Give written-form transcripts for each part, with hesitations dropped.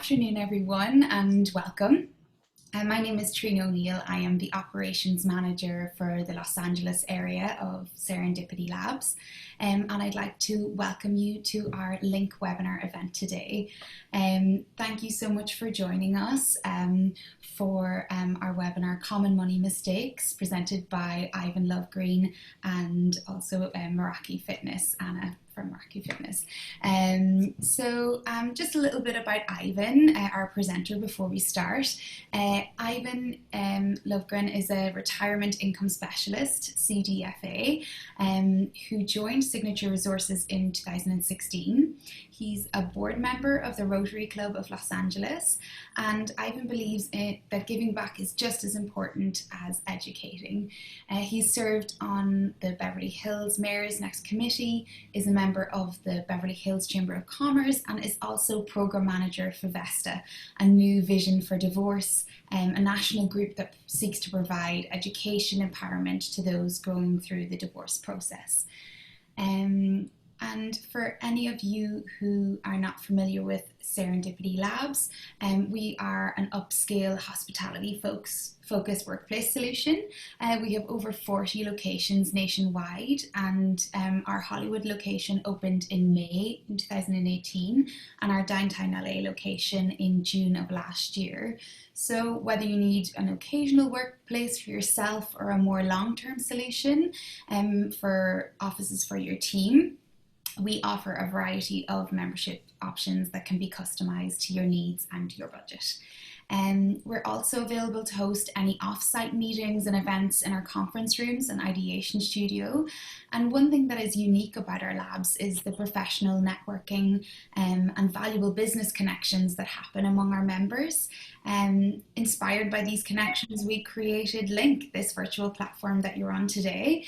afternoon, everyone, and welcome. My name is Trina O'Neill. I am the Operations Manager for the Los Angeles area of Serendipity Labs, and I'd like to welcome you to our LINC webinar event today. Thank you so much for joining us for our webinar, Common Money Mistakes, presented by Ivan Lovegren and also Meraki Fitness, Anna from Meraki Fitness. Just a little bit about Ivan, our presenter, before we start. Ivan Lovegren is a retirement income specialist, CDFA, who joined Signature Resources in 2016. He's a board member of the Rotary Club of Los Angeles, and Ivan believes that giving back is just as important as educating. He's served on the Beverly Hills Mayor's Next Committee, is a member of the Beverly Hills Chamber of Commerce, and is also program manager for Vesta, a new vision for divorce, a national group that seeks to provide education empowerment to those going through the divorce process. And for any of you who are not familiar with Serendipity Labs, we are an upscale hospitality focused workplace solution. We have over 40 locations nationwide, and our Hollywood location opened in May in 2018, and our downtown LA location in June of last year. So whether you need an occasional workplace for yourself or a more long-term solution for offices for your team, we offer a variety of membership options that can be customized to your needs and your budget. We're also available to host any off-site meetings and events in our conference rooms and ideation studio. And one thing that is unique about our labs is the professional networking and valuable business connections that happen among our members. Inspired by these connections, we created LINC, this virtual platform that you're on today,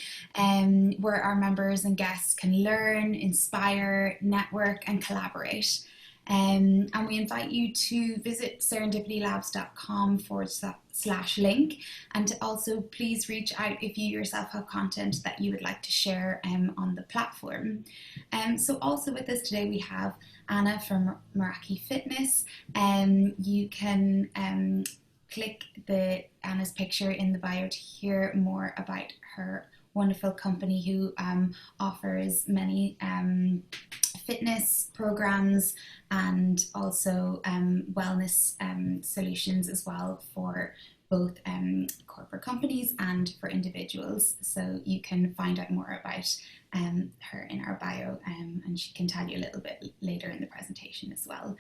where our members and guests can learn, inspire, network, and collaborate. And we invite you to visit serendipitylabs.com/link, and to also please reach out if you yourself have content that you would like to share on the platform. So also with us today we have Anna from Meraki Fitness. You can click Anna's picture in the bio to hear more about her wonderful company, who offers many fitness programs and also wellness solutions as well for both corporate companies and for individuals. So you can find out more about her in our bio, and she can tell you a little bit later in the presentation as well.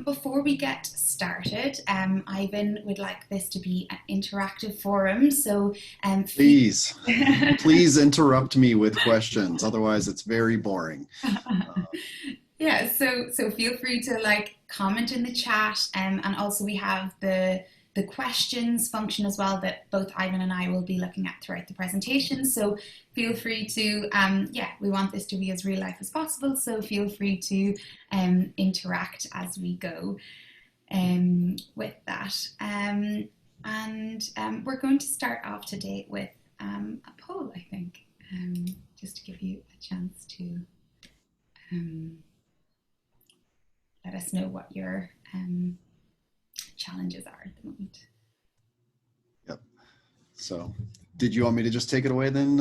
Before we get started, Ivan would like this to be an interactive forum, so please interrupt me with questions, otherwise it's very boring. Yeah, so feel free to comment in the chat, and also we have the questions function as well that both Ivan and I will be looking at throughout the presentation. So feel free to, we want this to be as real life as possible, so feel free to interact as we go with that. We're going to start off today with a poll, I think, just to give you a chance to let us know what your challenges are at the moment. Yep. So did you want me to just take it away then,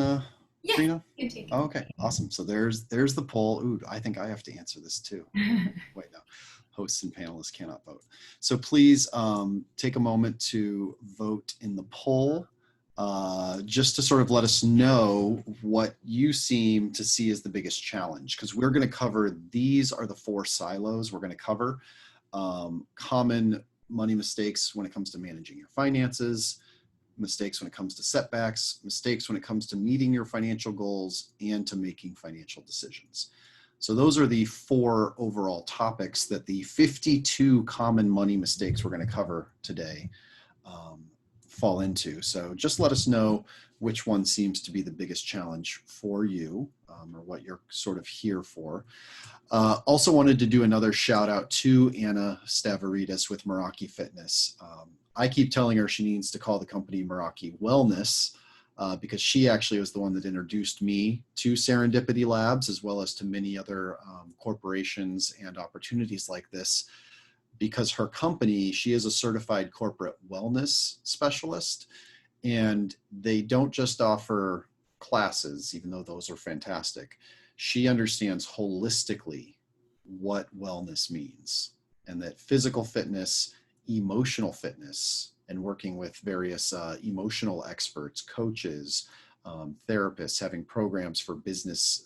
yeah, Trina? You can take it. Okay, awesome. So there's the poll. Ooh, I think I have to answer this too. Wait, no. Hosts and panelists cannot vote. So please take a moment to vote in the poll, just to sort of let us know what you seem to see as the biggest challenge, because we're going to cover, these are the 4 silos we're going to cover. Common money mistakes when it comes to managing your finances, mistakes when it comes to setbacks, mistakes when it comes to meeting your financial goals, and to making financial decisions. So those are the 4 overall topics that the 52 common money mistakes we're going to cover today fall into. So just let us know which one seems to be the biggest challenge for you, or what you're sort of here for. Also wanted to do another shout out to Anna Stavridis with Meraki Fitness. I keep telling her she needs to call the company Meraki Wellness, because she actually was the one that introduced me to Serendipity Labs, as well as to many other corporations and opportunities like this. Because her company, she is a certified corporate wellness specialist, and they don't just offer classes, even though those are fantastic. She understands holistically what wellness means, and that physical fitness, emotional fitness, and working with various emotional experts, coaches, therapists, having programs for business,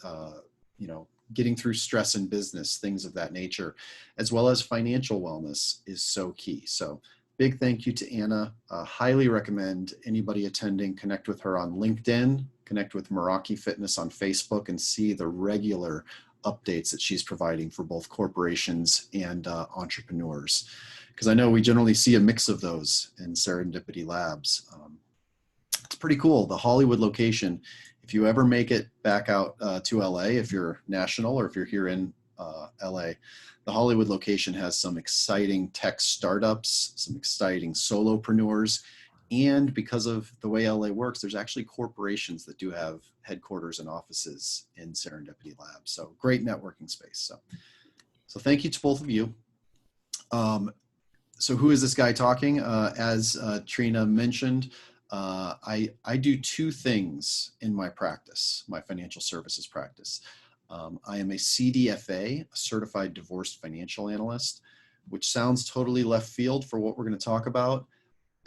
getting through stress in business, things of that nature, as well as financial wellness is so key. So big thank you to Anna. Highly recommend anybody attending connect with her on LinkedIn, connect with Meraki Fitness on Facebook, and see the regular updates that she's providing for both corporations and entrepreneurs. Because I know we generally see a mix of those in Serendipity Labs. It's pretty cool. The Hollywood location, if you ever make it back out to LA, if you're national or if you're here in LA, the Hollywood location has some exciting tech startups, some exciting solopreneurs, and because of the way LA works, there's actually corporations that do have headquarters and offices in Serendipity Labs. So great networking space. So thank you to both of you. So who is this guy talking? As Trina mentioned, I do two things in my practice, my financial services practice. I am a CDFA, a Certified Divorced Financial Analyst, which sounds totally left field for what we're going to talk about,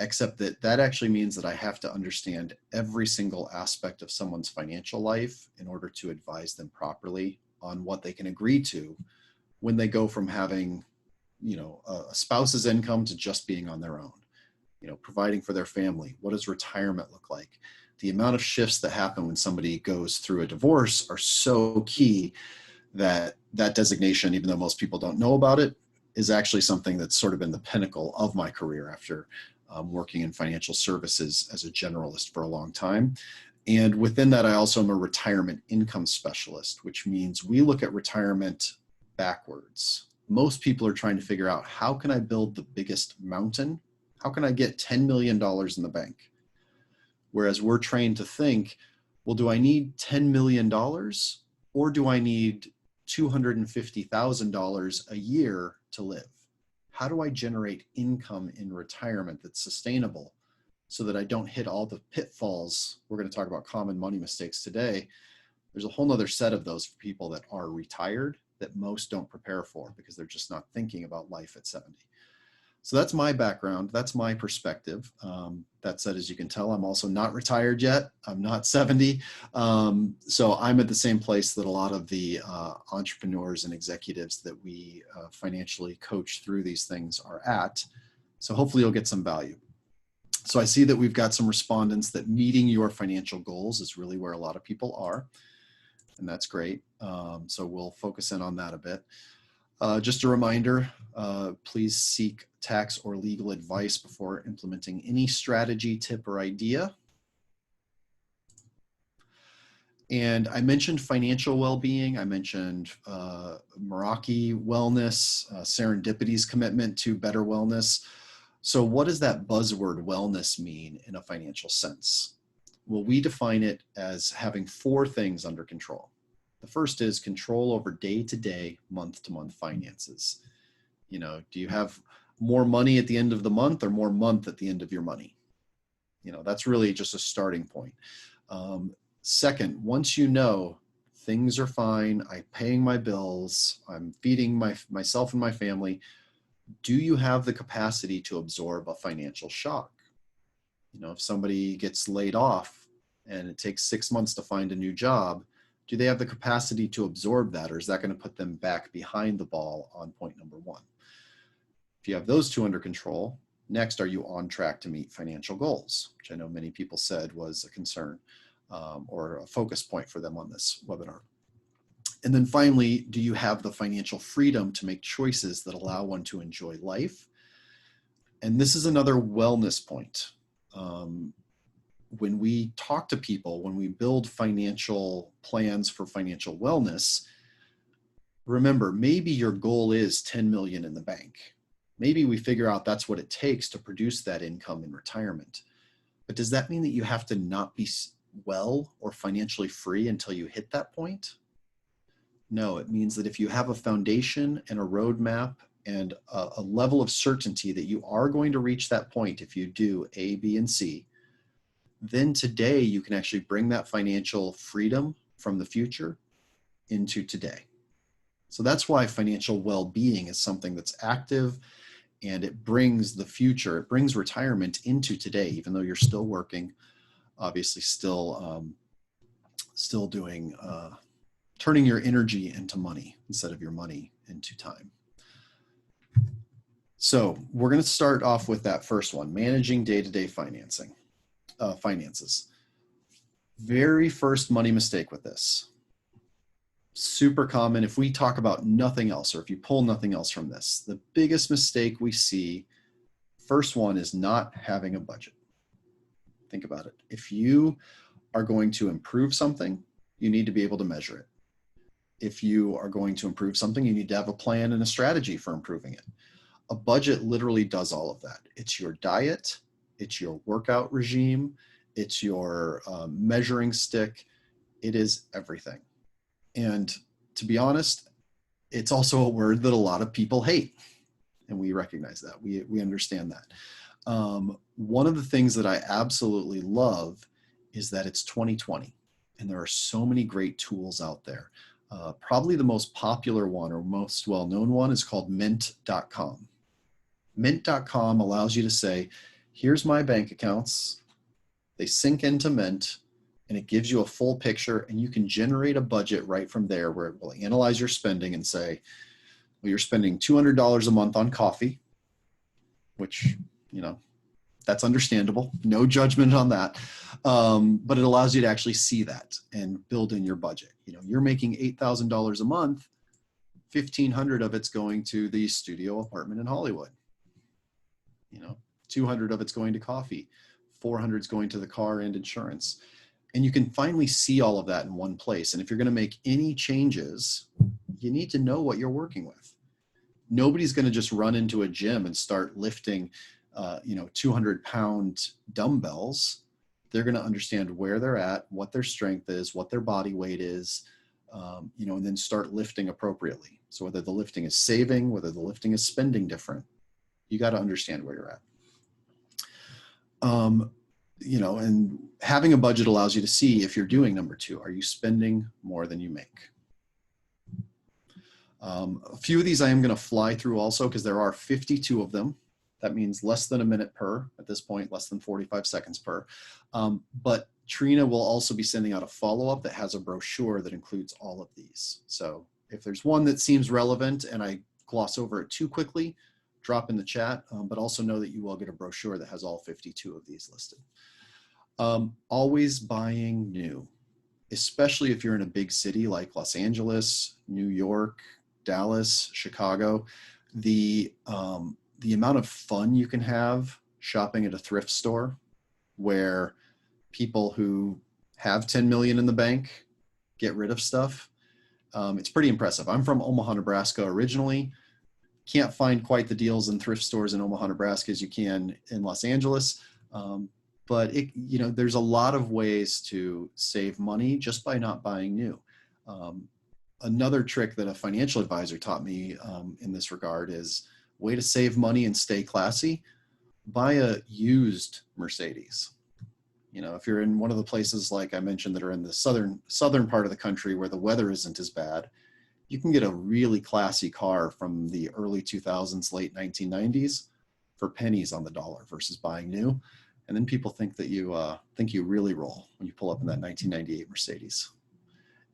except that actually means that I have to understand every single aspect of someone's financial life in order to advise them properly on what they can agree to when they go from having, a spouse's income to just being on their own. Providing for their family. What does retirement look like? The amount of shifts that happen when somebody goes through a divorce are so key that designation, even though most people don't know about it, is actually something that's sort of been the pinnacle of my career after working in financial services as a generalist for a long time. And within that, I also am a retirement income specialist, which means we look at retirement backwards. Most people are trying to figure out, how can I build the biggest mountain? How can I get $10 million in the bank? Whereas we're trained to think, well, do I need $10 million or do I need $250,000 a year to live? How do I generate income in retirement that's sustainable so that I don't hit all the pitfalls? We're going to talk about common money mistakes today. There's a whole nother set of those for people that are retired that most don't prepare for because they're just not thinking about life at 70. So that's my background. That's my perspective. That said, as you can tell, I'm also not retired yet. I'm not 70. So I'm at the same place that a lot of the entrepreneurs and executives that we financially coach through these things are at. So hopefully you'll get some value. So I see that we've got some respondents that meeting your financial goals is really where a lot of people are. And that's great. So we'll focus in on that a bit. Just a reminder, please seek tax or legal advice before implementing any strategy, tip, or idea. And I mentioned financial well-being. I mentioned Meraki wellness, Serendipity's commitment to better wellness. So what does that buzzword wellness mean in a financial sense? Well, we define it as having four things under control. The first is control over day-to-day, month-to-month finances. Do you have more money at the end of the month or more month at the end of your money? That's really just a starting point. Second, once you know things are fine, I'm paying my bills, I'm feeding myself and my family, do you have the capacity to absorb a financial shock? If somebody gets laid off and it takes 6 months to find a new job, do they have the capacity to absorb that, or is that going to put them back behind the ball on point number one? If you have those two under control, next, are you on track to meet financial goals, which I know many people said was a concern or a focus point for them on this webinar. And then finally, do you have the financial freedom to make choices that allow one to enjoy life? And this is another wellness point. When we talk to people, when we build financial plans for financial wellness, remember, maybe your goal is 10 million in the bank. Maybe we figure out that's what it takes to produce that income in retirement. But does that mean that you have to not be well or financially free until you hit that point? No, it means that if you have a foundation and a roadmap and a level of certainty that you are going to reach that point if you do A, B, and C, then today you can actually bring that financial freedom from the future into today. So that's why financial well-being is something that's active, and it brings the future, it brings retirement into today, even though you're still working, obviously still doing, turning your energy into money instead of your money into time. So we're going to start off with that first one, managing day-to-day finances. Very first money mistake with this. Super common. If we talk about nothing else, or if you pull nothing else from this, the biggest mistake we see, first one, is not having a budget. Think about it. If you are going to improve something, you need to be able to measure it. If you are going to improve something, you need to have a plan and a strategy for improving it. A budget literally does all of that. It's your diet, it's your workout regime, it's your measuring stick. It is everything. And to be honest, it's also a word that a lot of people hate. And we recognize that. We understand that. One of the things that I absolutely love is that it's 2020. And there are so many great tools out there. Probably the most popular one or most well-known one is called mint.com. Mint.com allows you to say, here's my bank accounts. They sync into Mint, and it gives you a full picture, and you can generate a budget right from there where it will analyze your spending and say, well, you're spending $200 a month on coffee, which, you know, that's understandable. No judgment on that. But it allows you to actually see that and build in your budget. You know, you're making $8,000 a month, 1,500 of it's going to the studio apartment in Hollywood. You know, 200 of it's going to coffee, 400 is going to the car and insurance. And you can finally see all of that in one place. And if you're going to make any changes, you need to know what you're working with. Nobody's going to just run into a gym and start lifting 200-pound dumbbells. They're going to understand where they're at, what their strength is, what their body weight is, and then start lifting appropriately. So whether the lifting is saving, whether the lifting is spending different, you got to understand where you're at. And having a budget allows you to see if you're doing number two. Are you spending more than you make? A few of these I am going to fly through also because there are 52 of them. That means less than a minute per, at this point, less than 45 seconds per. But Trina will also be sending out a follow-up that has a brochure that includes all of these. So if there's one that seems relevant and I gloss over it too quickly, drop in the chat, but also know that you will get a brochure that has all 52 of these listed. Always buying new, especially if you're in a big city like Los Angeles, New York, Dallas, Chicago. The amount of fun you can have shopping at a thrift store where people who have 10 million in the bank get rid of stuff. It's pretty impressive. I'm from Omaha, Nebraska originally. Can't find quite the deals in thrift stores in Omaha, Nebraska as you can in Los Angeles. But there's a lot of ways to save money just by not buying new. Another trick that a financial advisor taught me in this regard is way to save money and stay classy. Buy a used Mercedes. You know, if you're in one of the places like I mentioned that are in the southern part of the country where the weather isn't as bad, you can get a really classy car from the early 2000s, late 1990s for pennies on the dollar versus buying new. And then people think that you really roll when you pull up in that 1998 Mercedes.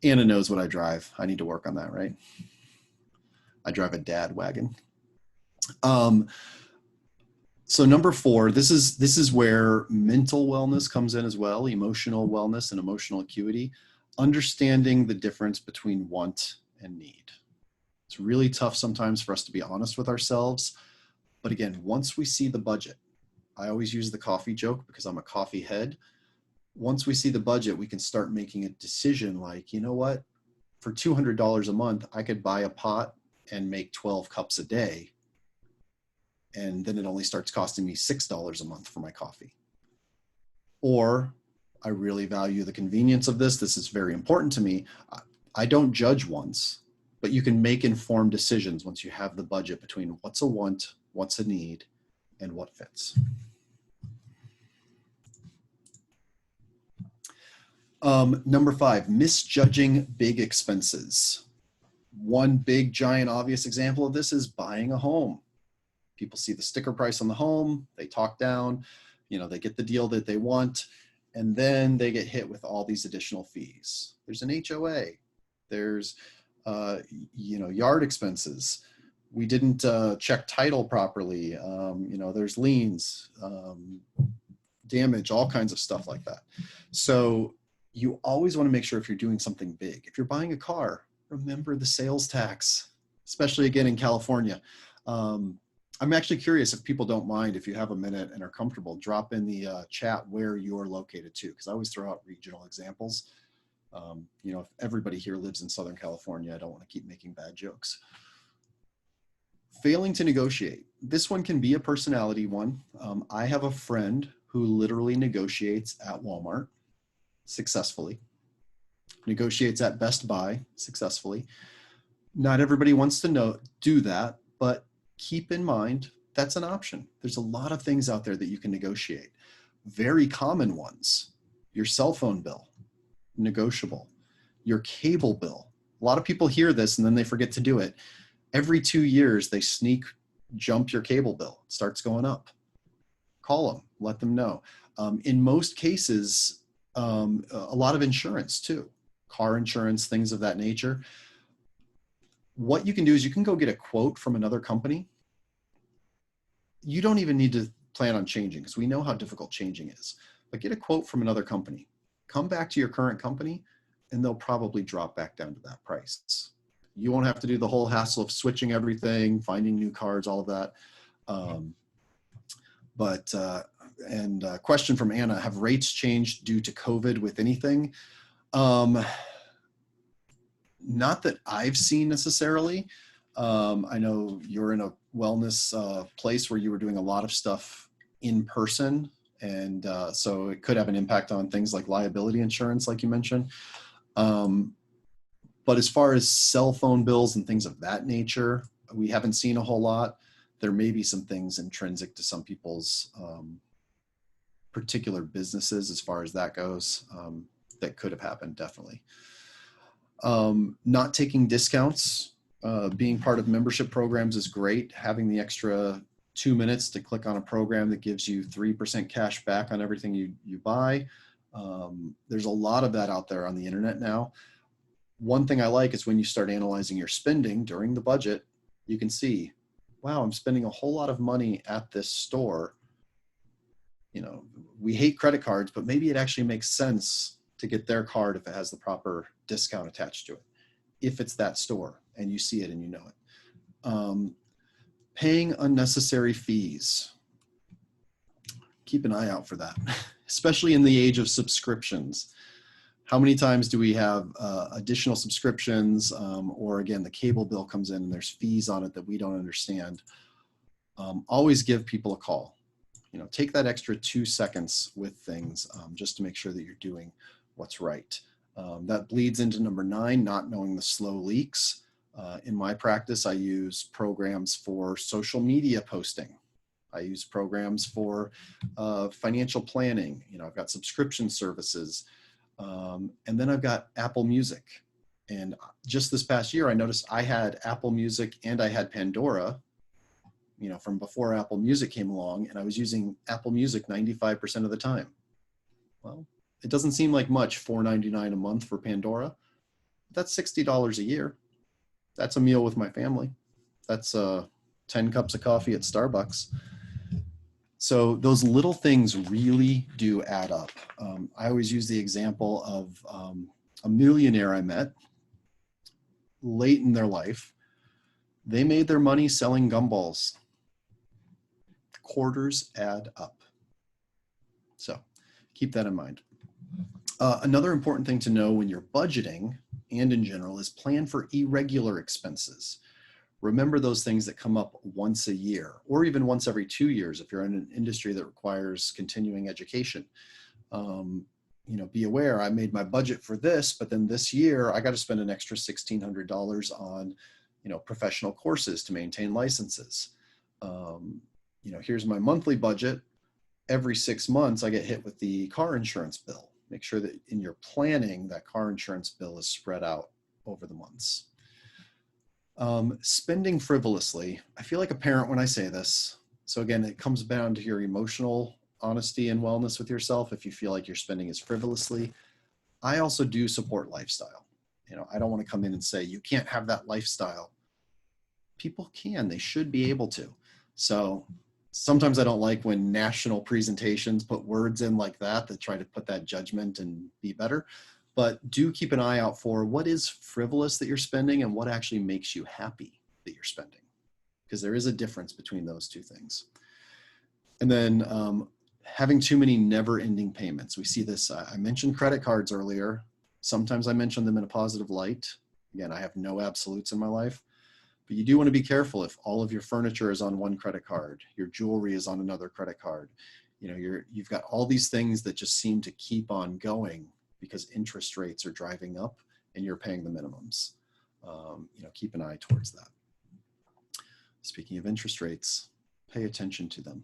Anna knows what I drive. I need to work on that, right? I drive a dad wagon. So number 4, this is where mental wellness comes in as well, emotional wellness and emotional acuity, understanding the difference between want and need. It's really tough sometimes for us to be honest with ourselves. But again, once we see the budget, I always use the coffee joke because I'm a coffee head. Once we see the budget, we can start making a decision like, you know what, for $200 a month, I could buy a pot and make 12 cups a day. And then it only starts costing me $6 a month for my coffee. Or I really value the convenience of this. This is very important to me. I don't judge once, but you can make informed decisions once you have the budget between what's a want, what's a need, and what fits. Number 5, misjudging big expenses. One big, giant, obvious example of this is buying a home. People see the sticker price on the home, they talk down, they get the deal that they want, and then they get hit with all these additional fees. There's an HOA, there's, yard expenses. We didn't check title properly. There's liens, damage, all kinds of stuff like that. So you always want to make sure if you're doing something big, if you're buying a car, remember the sales tax, especially again in California. I'm actually curious if people don't mind, if you have a minute and are comfortable, drop in the chat where you're located too, because I always throw out regional examples. If everybody here lives in Southern California, I don't want to keep making bad jokes. Failing to negotiate. This one can be a personality one. I have a friend who literally negotiates at Walmart successfully, negotiates at Best Buy successfully. Not everybody wants to do that, but keep in mind that's an option. There's a lot of things out there that you can negotiate. Very common ones: your cell phone bill, negotiable. Your cable bill. A lot of people hear this and then they forget to do it. Every 2 years, they jump your cable bill. It starts going up. Call them, let them know. In most cases, a lot of insurance too, car insurance, things of that nature. What you can do is you can go get a quote from another company. You don't even need to plan on changing, because we know how difficult changing is. But get a quote from another company. Come back to your current company, and they'll probably drop back down to that price. You won't have to do the whole hassle of switching everything, finding new cards, all of that. Question from Anna: have rates changed due to COVID with anything? Not that I've seen necessarily. I know you're in a wellness place where you were doing a lot of stuff in person, and so it could have an impact on things like liability insurance, like you mentioned. But as far as cell phone bills and things of that nature, we haven't seen a whole lot. There may be some things intrinsic to some people's particular businesses as far as that goes, that could have happened, definitely. Not taking discounts, being part of membership programs is great. Having the extra 2 minutes to click on a program that gives you 3% cash back on everything you buy. There's a lot of that out there on the internet now. One thing I like is when you start analyzing your spending during the budget, you can see, wow, I'm spending a whole lot of money at this store. We hate credit cards, but maybe it actually makes sense to get their card if it has the proper discount attached to it, if it's that store and you see it and you know it. Paying unnecessary fees. Keep an eye out for that, especially in the age of subscriptions. How many times do we have additional subscriptions, or again, the cable bill comes in and there's fees on it that we don't understand? Always give people a call. Take that extra 2 seconds with things, just to make sure that you're doing what's right. That bleeds into number 9, not knowing the slow leaks. In my practice, I use programs for social media posting. I use programs for financial planning. I've got subscription services. And then I've got Apple Music. And just this past year, I noticed I had Apple Music and I had Pandora, from before Apple Music came along, and I was using Apple Music 95% of the time. Well, it doesn't seem like much, $4.99 a month for Pandora. That's $60 a year. That's a meal with my family. That's 10 cups of coffee at Starbucks. So those little things really do add up. I always use the example of a millionaire I met late in their life. They made their money selling gumballs. Quarters add up. So keep that in mind. Another important thing to know when you're budgeting and in general is plan for irregular expenses. Remember those things that come up once a year or even once every 2 years if you're in an industry that requires continuing education. Be aware I made my budget for this, but then this year I got to spend an extra $1,600 on, professional courses to maintain licenses. Here's my monthly budget. Every 6 months I get hit with the car insurance bill. Make sure that in your planning, that car insurance bill is spread out over the months. Spending frivolously. I feel like a parent when I say this. So again, it comes down to your emotional honesty and wellness with yourself. If you feel like your spending is frivolously, I also do support lifestyle. I don't want to come in and say, you can't have that lifestyle. People can, they should be able to. So sometimes I don't like when national presentations put words in like that try to put that judgment and be better. But do keep an eye out for what is frivolous that you're spending and what actually makes you happy that you're spending. Because there is a difference between those two things. And then having too many never-ending payments. We see this, I mentioned credit cards earlier. Sometimes I mention them in a positive light. Again, I have no absolutes in my life. But you do want to be careful if all of your furniture is on one credit card, your jewelry is on another credit card. You've got all these things that just seem to keep on going because interest rates are driving up and you're paying the minimums. Keep an eye towards that. Speaking of interest rates, pay attention to them.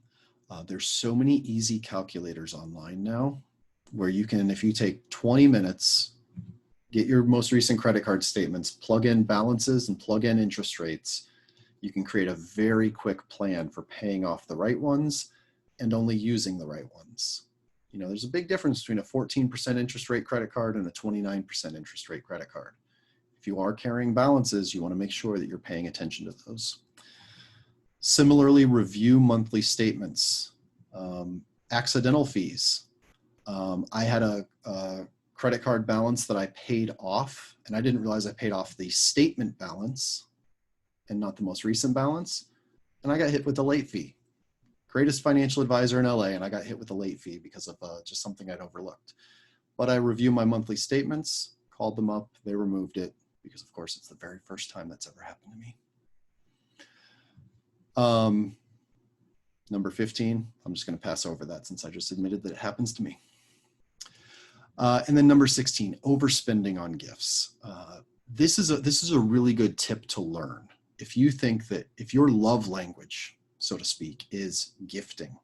There's so many easy calculators online now where you can, if you take 20 minutes, get your most recent credit card statements, plug in balances and plug in interest rates, you can create a very quick plan for paying off the right ones and only using the right ones. There's a big difference between a 14% interest rate credit card and a 29% interest rate credit card. If you are carrying balances, you want to make sure that you're paying attention to those. Similarly, review monthly statements. Accidental fees. I had a credit card balance that I paid off, and I didn't realize I paid off the statement balance and not the most recent balance. And I got hit with a late fee. Greatest financial advisor in LA, and I got hit with a late fee because of just something I'd overlooked. But I review my monthly statements, called them up, they removed it because of course it's the very first time that's ever happened to me. Number 15, I'm just going to pass over that since I just admitted that it happens to me. And then number 16, overspending on gifts. This is a really good tip to learn. If you think that if your love language, so to speak, is gifting,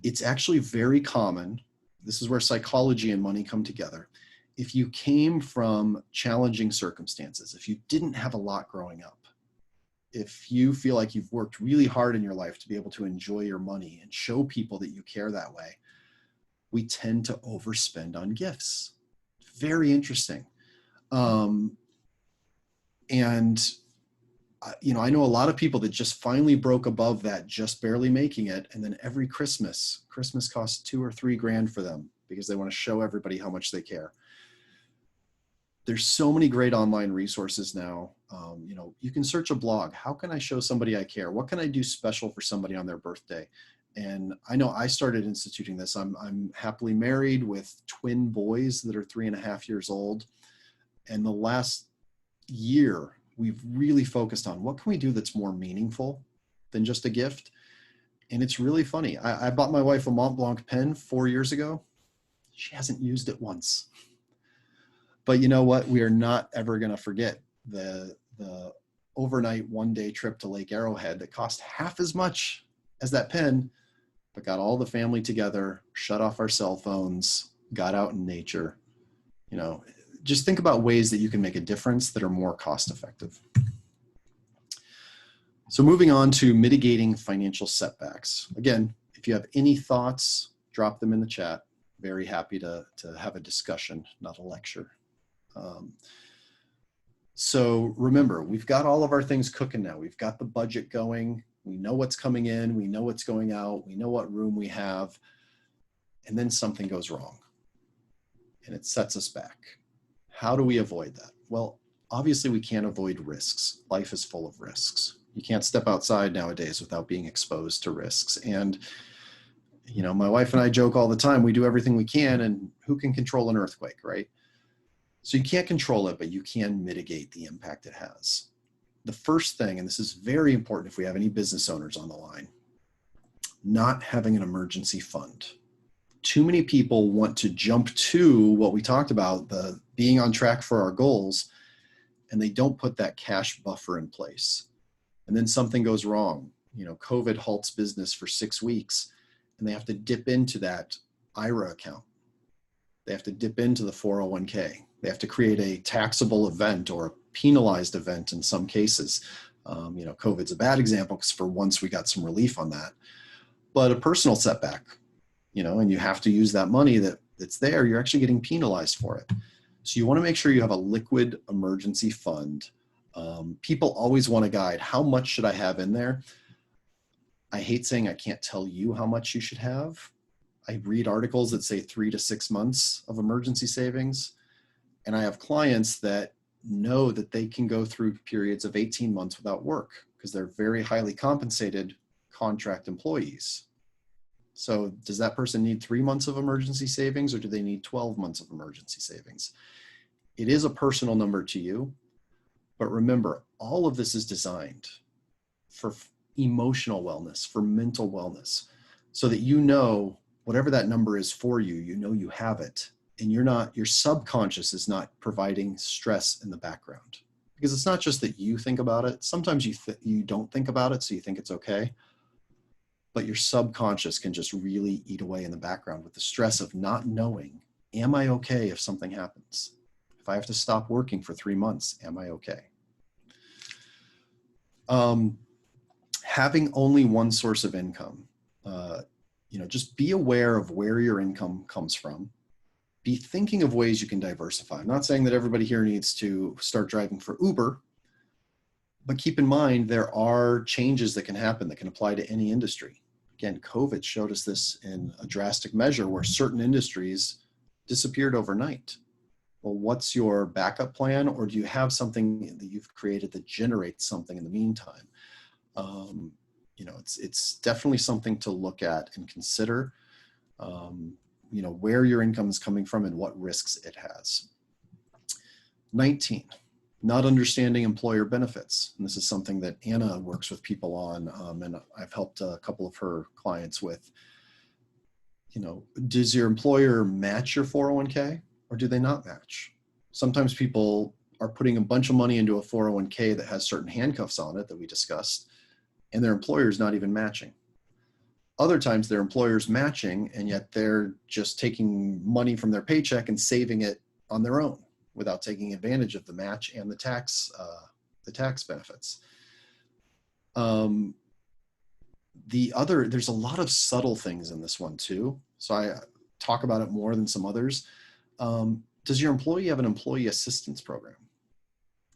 it's actually very common. This is where psychology and money come together. If you came from challenging circumstances, if you didn't have a lot growing up, if you feel like you've worked really hard in your life to be able to enjoy your money and show people that you care that way, we tend to overspend on gifts. Very interesting. I know a lot of people that just finally broke above that, just barely making it. And then every Christmas costs $2 or $3 grand for them because they want to show everybody how much they care. There's so many great online resources now. You can search a blog. How can I show somebody I care? What can I do special for somebody on their birthday? And I know I started instituting this. I'm happily married with twin boys that are 3.5 years old. And the last year, we've really focused on what can we do that's more meaningful than just a gift. And it's really funny. I bought my wife a Mont Blanc pen 4 years ago. She hasn't used it once. But you know what? We are not ever going to forget the overnight one-day trip to Lake Arrowhead that cost half as much as that pen, but got all the family together, shut off our cell phones, got out in nature. Just think about ways that you can make a difference that are more cost effective. So moving on to mitigating financial setbacks. Again, if you have any thoughts, drop them in the chat. Very happy to have a discussion, not a lecture. So remember, we've got all of our things cooking now. We've got the budget going. We know what's coming in. We know what's going out. We know what room we have. And then something goes wrong and it sets us back. How do we avoid that? Well, obviously we can't avoid risks. Life is full of risks. You can't step outside nowadays without being exposed to risks. And, my wife and I joke all the time, we do everything we can, and who can control an earthquake, right? So you can't control it, but you can mitigate the impact it has. The first thing, and this is very important if we have any business owners on the line, not having an emergency fund. too many people want to jump to what we talked about, the being on track for our goals, and they don't put that cash buffer in place. And then something goes wrong. COVID halts business for 6 weeks, and they have to dip into that IRA account. They have to dip into the 401k. They have to create a taxable event or a penalized event in some cases. COVID's a bad example because for once we got some relief on that. But a personal setback, and you have to use that money that's there, you're actually getting penalized for it. So you want to make sure you have a liquid emergency fund. People always want to guide, how much should I have in there? I hate saying I can't tell you how much you should have. I read articles that say 3 to 6 months of emergency savings. And I have clients that know that they can go through periods of 18 months without work because they're very highly compensated contract employees. So does that person need 3 months of emergency savings, or do they need 12 months of emergency savings? It is a personal number to you, but remember, all of this is designed for emotional wellness, for mental wellness, so that whatever that number is for you, you have it, and your subconscious is not providing stress in the background. Because it's not just that you think about it. Sometimes you don't think about it, so you think it's okay. But your subconscious can just really eat away in the background with the stress of not knowing, am I okay if something happens? If I have to stop working for 3 months, am I okay? Having only one source of income, just be aware of where your income comes from. Be thinking of ways you can diversify. I'm not saying that everybody here needs to start driving for Uber, but keep in mind there are changes that can happen that can apply to any industry. Again, COVID showed us this in a drastic measure where certain industries disappeared overnight. Well, what's your backup plan? Or do you have something that you've created that generates something in the meantime? It's definitely something to look at and consider, where your income is coming from and what risks it has. 19, not understanding employer benefits. And this is something that Anna works with people on, and I've helped a couple of her clients with. Does your employer match your 401k or do they not match? Sometimes people are putting a bunch of money into a 401k that has certain handcuffs on it that we discussed, and their employer is not even matching. Other times their employer's matching, and yet they're just taking money from their paycheck and saving it on their own without taking advantage of the match and the tax benefits. There's a lot of subtle things in this one too. So I talk about it more than some others. Does your employee have an employee assistance program?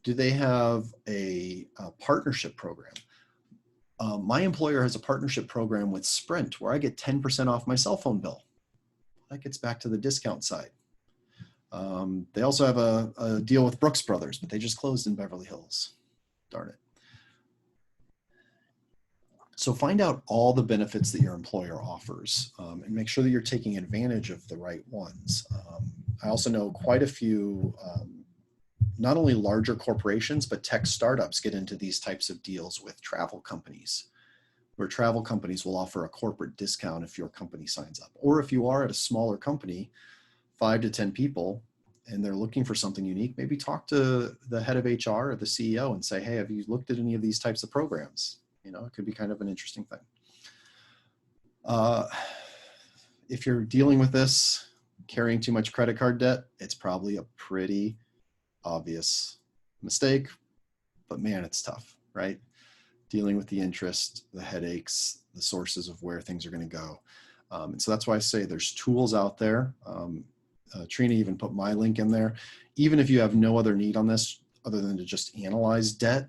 Do they have a partnership program? My employer has a partnership program with Sprint where I get 10% off my cell phone bill. That gets back to the discount side. They also have a deal with Brooks Brothers, but they just closed in Beverly Hills. Darn it. So find out all the benefits that your employer offers, and make sure that you're taking advantage of the right ones. I also know quite a few, not only larger corporations, but tech startups get into these types of deals with travel companies, where travel companies will offer a corporate discount if your company signs up. Or if you are at a smaller company, 5 to 10 people, and they're looking for something unique, maybe talk to the head of HR or the CEO and say, hey, have you looked at any of these types of programs? It could be kind of an interesting thing. If you're dealing with this, carrying too much credit card debt, it's probably a pretty obvious mistake, but man, it's tough, right? Dealing with the interest, the headaches, the sources of where things are going to go. And so that's why I say there's tools out there. Trina even put my link in there. Even if you have no other need on this other than to just analyze debt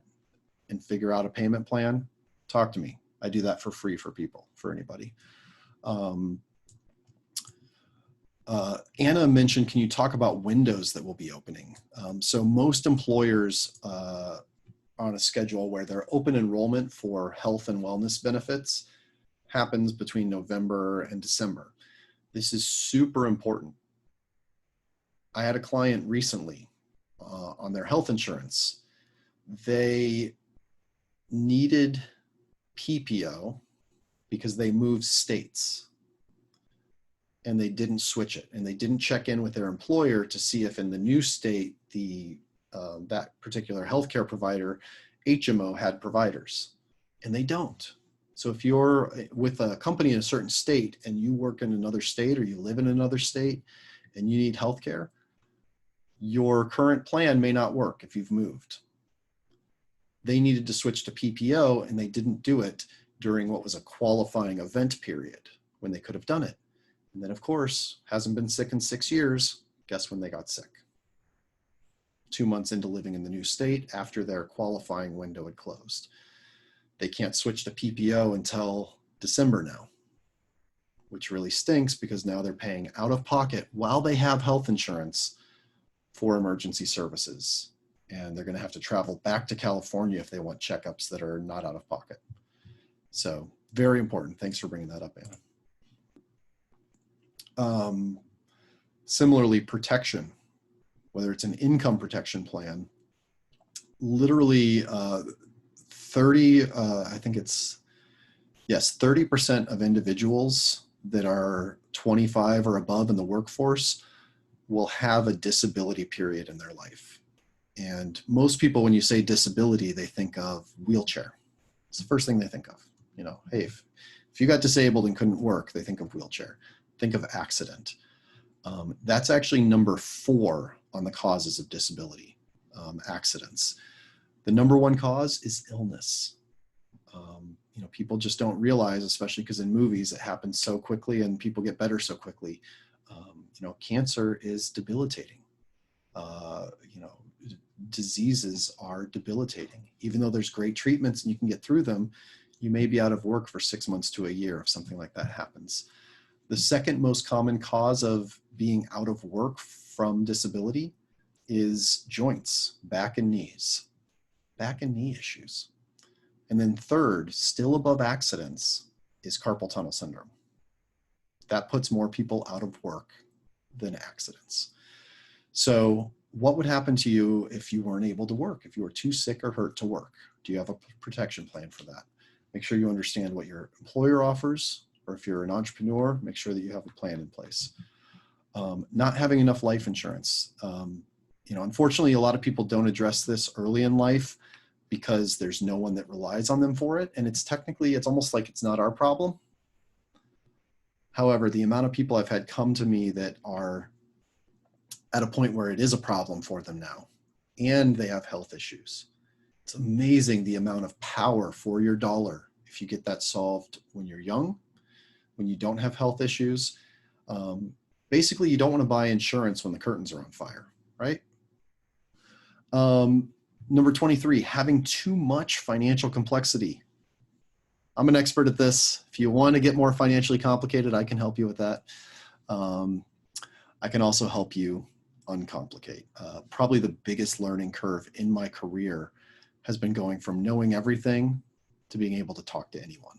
and figure out a payment plan, talk to me. I do that for free for people, for anybody. Anna mentioned, can you talk about windows that will be opening? So most employers are on a schedule where their open enrollment for health and wellness benefits happens between November and December. This is super important. I had a client recently on their health insurance. They needed PPO because they moved states. and they didn't switch it, and they didn't check in with their employer to see if in the new state, that particular healthcare provider, HMO, had providers, and they don't. So if you're with a company in a certain state and you work in another state or you live in another state and you need healthcare, your current plan may not work if you've moved. They needed to switch to PPO and they didn't do it during what was a qualifying event period when they could have done it. And then of course, hasn't been sick in 6 years. Guess when they got sick? 2 months into living in the new state after their qualifying window had closed. They can't switch to PPO until December now, which really stinks because now they're paying out of pocket while they have health insurance for emergency services. And they're going to have to travel back to California if they want checkups that are not out of pocket. So very important. Thanks for bringing that up, Anna. Similarly, protection, whether it's an income protection plan, literally 30% of individuals that are 25 or above in the workforce will have a disability period in their life. And most people, when you say disability, they think of wheelchair. It's the first thing they think of. You know, hey, if you got disabled and couldn't work, they think of wheelchair. Think of accident. That's actually number 4 on the causes of disability, accidents. The number 1 cause is illness. You know, people just don't realize, especially because in movies, it happens so quickly and people get better so quickly. You know, cancer is debilitating. You know, diseases are debilitating. Even though there's great treatments and you can get through them, you may be out of work for 6 months to a year if something like that happens. The second most common cause of being out of work from disability is joints, back and knees, back and knee issues. And then third, still above accidents, is carpal tunnel syndrome. That puts more people out of work than accidents. So what would happen to you if you weren't able to work, if you were too sick or hurt to work? Do you have a protection plan for that? Make sure you understand what your employer offers, or if you're an entrepreneur, make sure that you have a plan in place. Not having enough life insurance. You know, unfortunately, a lot of people don't address this early in life because there's no one that relies on them for it. And it's almost like it's not our problem. However, the amount of people I've had come to me that are at a point where it is a problem for them now, and they have health issues. It's amazing the amount of power for your dollar if you get that solved when you're young, when you don't have health issues. Basically, you don't want to buy insurance when the curtains are on fire, right? Number 23, having too much financial complexity. I'm an expert at this. If you want to get more financially complicated, I can help you with that. I can also help you uncomplicate. Probably the biggest learning curve in my career has been going from knowing everything to being able to talk to anyone.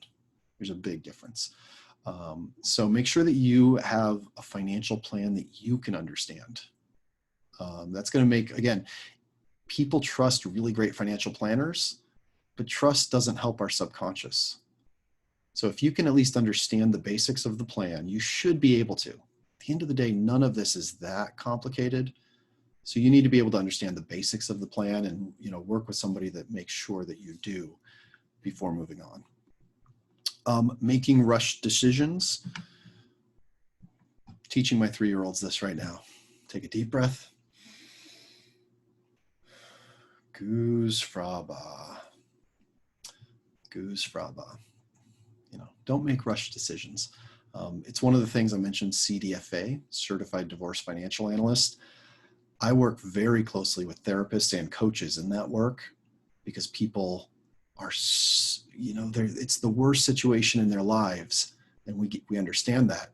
There's a big difference. So make sure that you have a financial plan that you can understand. That's going to make, again, people trust really great financial planners, but trust doesn't help our subconscious. So if you can at least understand the basics of the plan, you should be able to. At the end of the day, none of this is that complicated. So you need to be able to understand the basics of the plan and, you know, work with somebody that makes sure that you do before moving on. Making rushed decisions. Teaching my 3-year-olds this right now. Take a deep breath. Goose fraba. Goose fraba. You know, don't make rushed decisions. It's one of the things I mentioned, CDFA, Certified Divorce Financial Analyst. I work very closely with therapists and coaches in that work because people are, you know, it's the worst situation in their lives. And we understand that.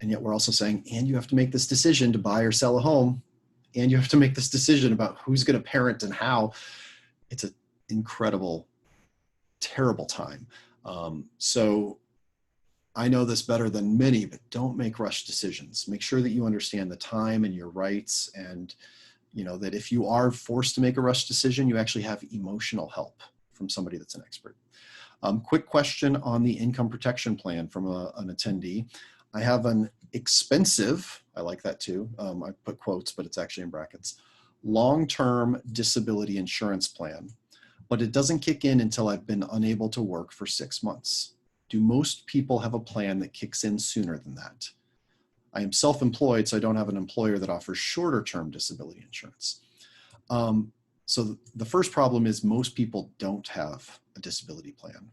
And yet we're also saying, and you have to make this decision to buy or sell a home. And you have to make this decision about who's going to parent and how. It's an incredible, terrible time. So I know this better than many, but don't make rushed decisions. Make sure that you understand the time and your rights, and you know that if you are forced to make a rushed decision, you actually have emotional help from somebody that's an expert. Quick question on the income protection plan from an attendee. I have an expensive, I like that too. I put quotes, but it's actually in brackets, long-term disability insurance plan, but it doesn't kick in until I've been unable to work for 6 months. Do most people have a plan that kicks in sooner than that? I am self-employed, so I don't have an employer that offers shorter-term disability insurance. So the first problem is most people don't have a disability plan.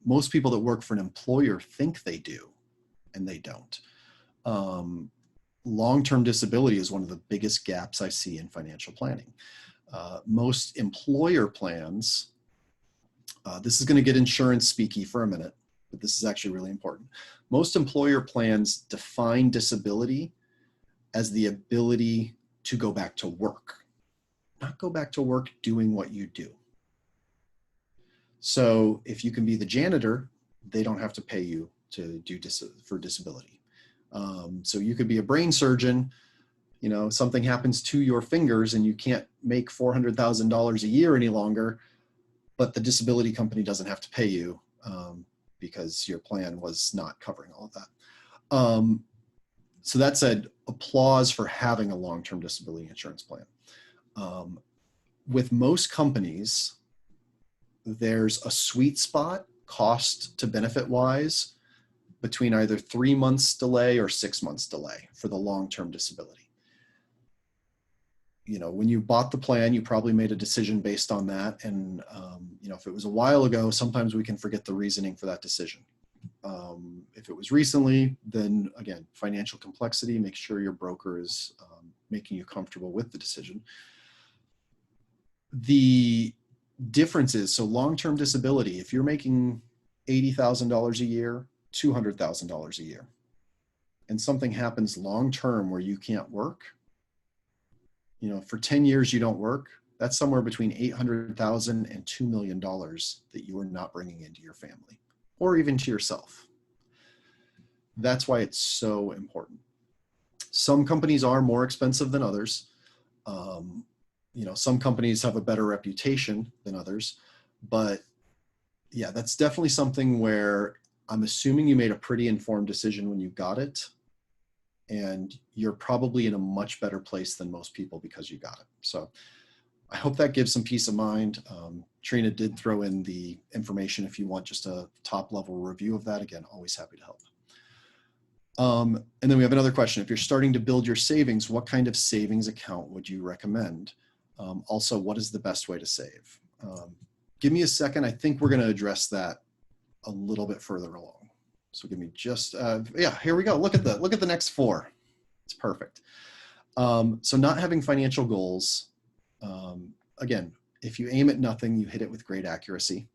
Most people that work for an employer think they do, and they don't. Long-term disability is one of the biggest gaps I see in financial planning. Most employer plans, this is going to get insurance speaky for a minute, but this is actually really important. Most employer plans define disability as the ability to go back to work, not go back to work doing what you do. So if you can be the janitor, they don't have to pay you to do for disability. So you could be a brain surgeon, you know, something happens to your fingers and you can't make $400,000 a year any longer, but the disability company doesn't have to pay you because your plan was not covering all of that. So that said, applause for having a long-term disability insurance plan. With most companies, there's a sweet spot, cost to benefit wise, between either 3 months delay or 6 months delay for the long-term disability. You know, when you bought the plan, you probably made a decision based on that. And, you know, if it was a while ago, sometimes we can forget the reasoning for that decision. If it was recently, then again, financial complexity, make sure your broker is making you comfortable with the decision. The difference is, so long-term disability, if you're making $80,000 a year, $200,000 a year, and something happens long-term where you can't work, you know, for 10 years you don't work, that's somewhere between $800,000 and $2 million that you are not bringing into your family or even to yourself. That's why it's so important. Some companies are more expensive than others. You know, some companies have a better reputation than others, but yeah, that's definitely something where I'm assuming you made a pretty informed decision when you got it, and you're probably in a much better place than most people because you got it. So I hope that gives some peace of mind. Trina did throw in the information if you want just a top level review of that. Again, always happy to help. And then we have another question. If you're starting to build your savings, what kind of savings account would you recommend? Also, what is the best way to save? Give me a second. I think we're going to address that a little bit further along. So give me just, yeah, here we go. Look at the next 4. It's perfect. So not having financial goals. Again, if you aim at nothing, you hit it with great accuracy.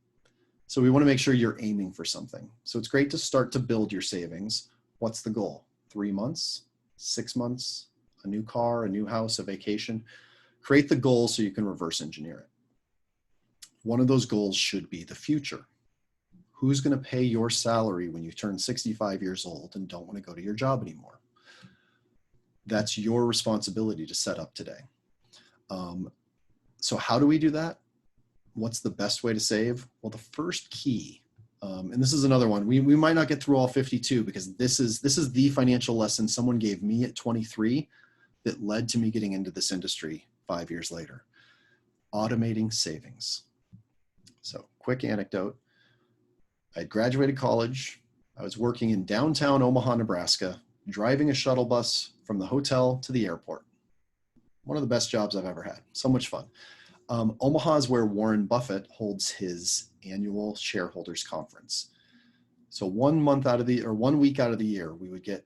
So we want to make sure you're aiming for something. So it's great to start to build your savings. What's the goal? 3 months, 6 months, a new car, a new house, a vacation. Create the goal so you can reverse engineer it. One of those goals should be the future. Who's going to pay your salary when you turn 65 years old and don't want to go to your job anymore? That's your responsibility to set up today. So how do we do that? What's the best way to save? Well, the first key, and this is another one, we might not get through all 52 because this is the financial lesson someone gave me at 23 that led to me getting into this industry 5 years later. Automating savings. So quick anecdote. I had graduated college. I was working in downtown Omaha, Nebraska, driving a shuttle bus from the hotel to the airport. One of the best jobs I've ever had. So much fun. Omaha is where Warren Buffett holds his annual shareholders conference. So 1 week out of the year, we would get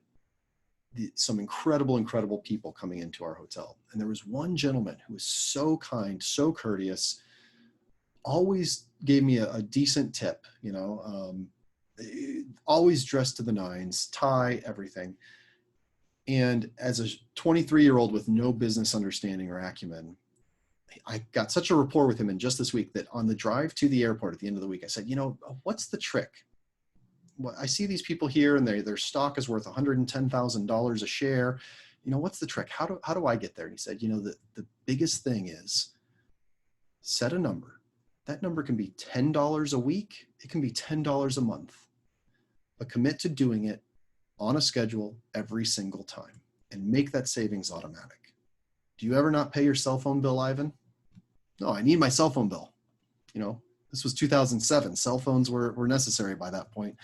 some incredible people coming into our hotel. And there was one gentleman who was so kind, so courteous, always gave me a decent tip, you know, always dressed to the nines, tie, everything. And as a 23-year-old with no business understanding or acumen, I got such a rapport with him in just this week that on the drive to the airport at the end of the week, I said, you know, what's the trick? Well, I see these people here and their stock is worth $110,000 a share. You know, what's the trick? How do I get there? And he said, you know, the biggest thing is set a number. That number can be $10 a week. It can be $10 a month, but commit to doing it on a schedule every single time and make that savings automatic. Do you ever not pay your cell phone bill, Ivan? No, I need my cell phone bill. You know, this was 2007. Cell phones were necessary by that point.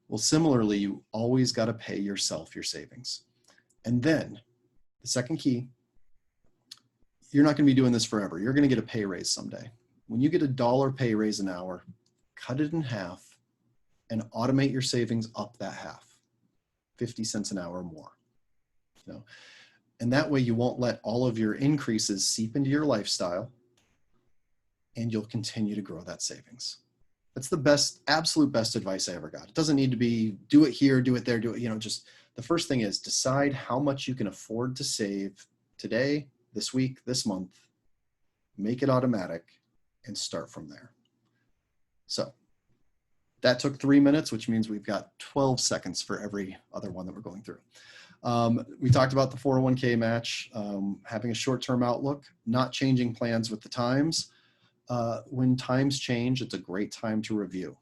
Well, similarly, you always got to pay yourself your savings. And then the second key, you're not going to be doing this forever. You're going to get a pay raise someday. When you get $1 pay raise an hour, cut it in half and automate your savings up that half, 50 cents an hour or more. You know, and that way you won't let all of your increases seep into your lifestyle, and you'll continue to grow that savings. That's the best, absolute best advice I ever got. It doesn't need to be do it here, do it there, do it, you know, just the first thing is decide how much you can afford to save today, this week, this month, make it automatic, and start from there. So that took 3 minutes, which means we've got 12 seconds for every other one that we're going through. We talked about the 401k match, having a short-term outlook, not changing plans with the times. When times change, it's a great time to review.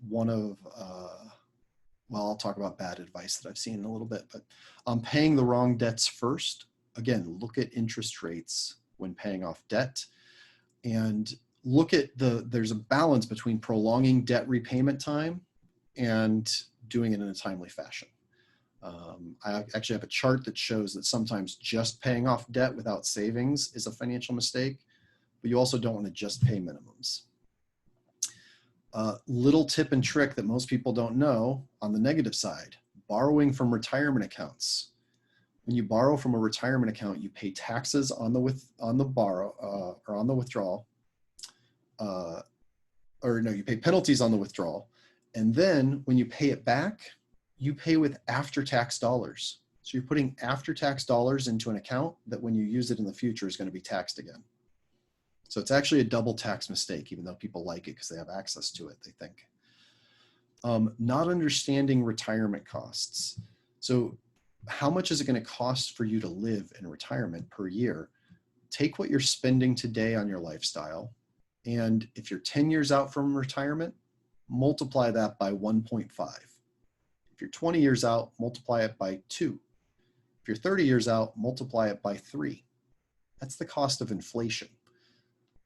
Well, I'll talk about bad advice that I've seen in a little bit, but paying the wrong debts first. Again, look at interest rates when paying off debt, and look at there's a balance between prolonging debt repayment time and doing it in a timely fashion. I actually have a chart that shows that sometimes just paying off debt without savings is a financial mistake, but you also don't want to just pay minimums. Little tip and trick that most people don't know on the negative side, borrowing from retirement accounts. When you borrow from a retirement account, you pay taxes on the withdrawal, you pay penalties on the withdrawal. And then when you pay it back, you pay with after-tax dollars. So you're putting after-tax dollars into an account that when you use it in the future is going to be taxed again. So it's actually a double tax mistake, even though people like it because they have access to it, they think. Not understanding retirement costs. So how much is it going to cost for you to live in retirement per year? Take what you're spending today on your lifestyle, and if you're 10 years out from retirement, multiply that by 1.5. If you're 20 years out, multiply it by 2. If you're 30 years out, multiply it by 3. That's the cost of inflation.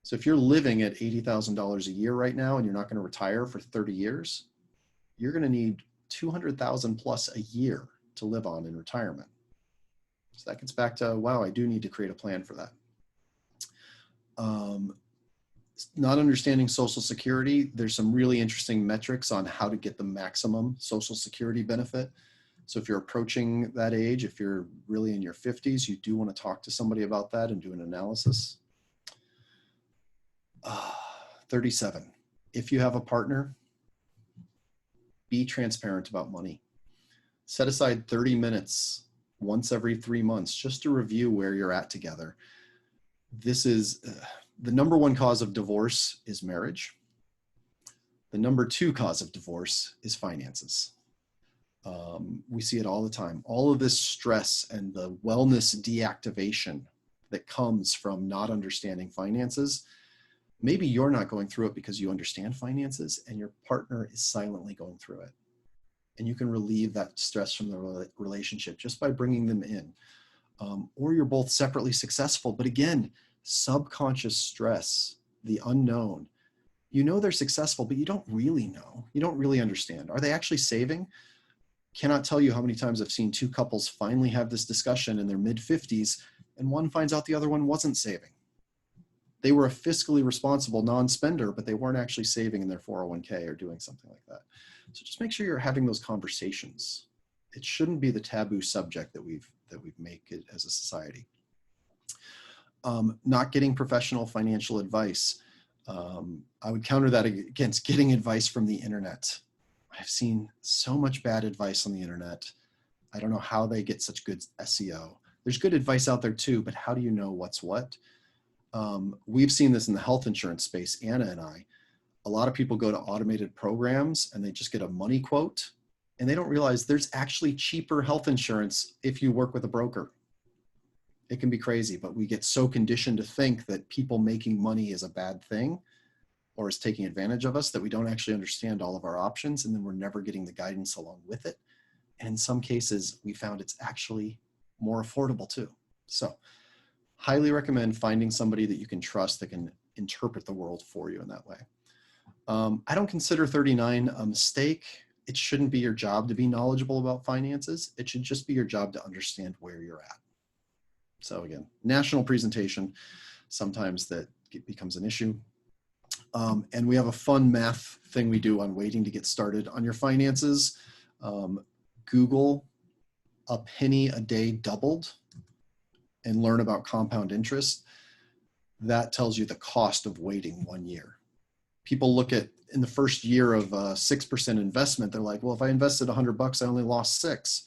So if you're living at $80,000 a year right now and you're not going to retire for 30 years, you're going to need $200,000 plus a year to live on in retirement. So that gets back to, wow, I do need to create a plan for that. Not understanding Social Security. There's some really interesting metrics on how to get the maximum Social Security benefit. So if you're approaching that age, if you're really in your 50s, you do want to talk to somebody about that and do an analysis. 37. If you have a partner, be transparent about money. Set aside 30 minutes once every 3 months just to review where you're at together. This is the number one cause of divorce is marriage. The number 2 cause of divorce is finances. We see it all the time. All of this stress and the wellness deactivation that comes from not understanding finances. Maybe you're not going through it because you understand finances and your partner is silently going through it. And you can relieve that stress from the relationship just by bringing them in. Or you're both separately successful, but again, subconscious stress, the unknown. You know they're successful, but you don't really know. You don't really understand. Are they actually saving? Cannot tell you how many times I've seen 2 couples finally have this discussion in their mid-50s, and one finds out the other one wasn't saving. They were a fiscally responsible non-spender, but they weren't actually saving in their 401k or doing something like that. So just make sure you're having those conversations. It shouldn't be the taboo subject that we've made it as a society. Not getting professional financial advice. I would counter that against getting advice from the internet. I've seen so much bad advice on the internet. I don't know how they get such good SEO. There's good advice out there too, but how do you know what's what? We've seen this in the health insurance space, Anna and I. A lot of people go to automated programs and they just get a money quote and they don't realize there's actually cheaper health insurance if you work with a broker. It can be crazy, but we get so conditioned to think that people making money is a bad thing or is taking advantage of us that we don't actually understand all of our options, and then we're never getting the guidance along with it. And in some cases, we found it's actually more affordable too. So highly recommend finding somebody that you can trust that can interpret the world for you in that way. I don't consider 39 a mistake. It shouldn't be your job to be knowledgeable about finances. It should just be your job to understand where you're at. So again, national presentation, sometimes that becomes an issue. And we have a fun math thing we do on waiting to get started on your finances. Google a penny a day doubled and learn about compound interest. That tells you the cost of waiting 1 year. People look at in the first year of 6% investment, they're like, well, if I invested $100, I only lost 6.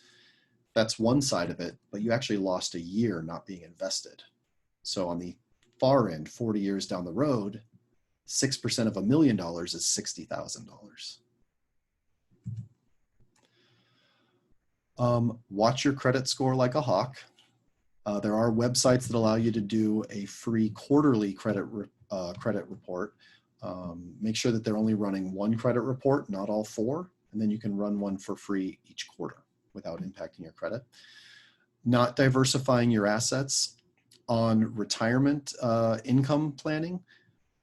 That's one side of it, but you actually lost a year not being invested. So on the far end, 40 years down the road, 6% of $1 million is $60,000. Watch your credit score like a hawk. There are websites that allow you to do a free quarterly credit report. Make sure that they're only running one credit report, not all 4, and then you can run one for free each quarter without impacting your credit. Not diversifying your assets. On retirement income planning,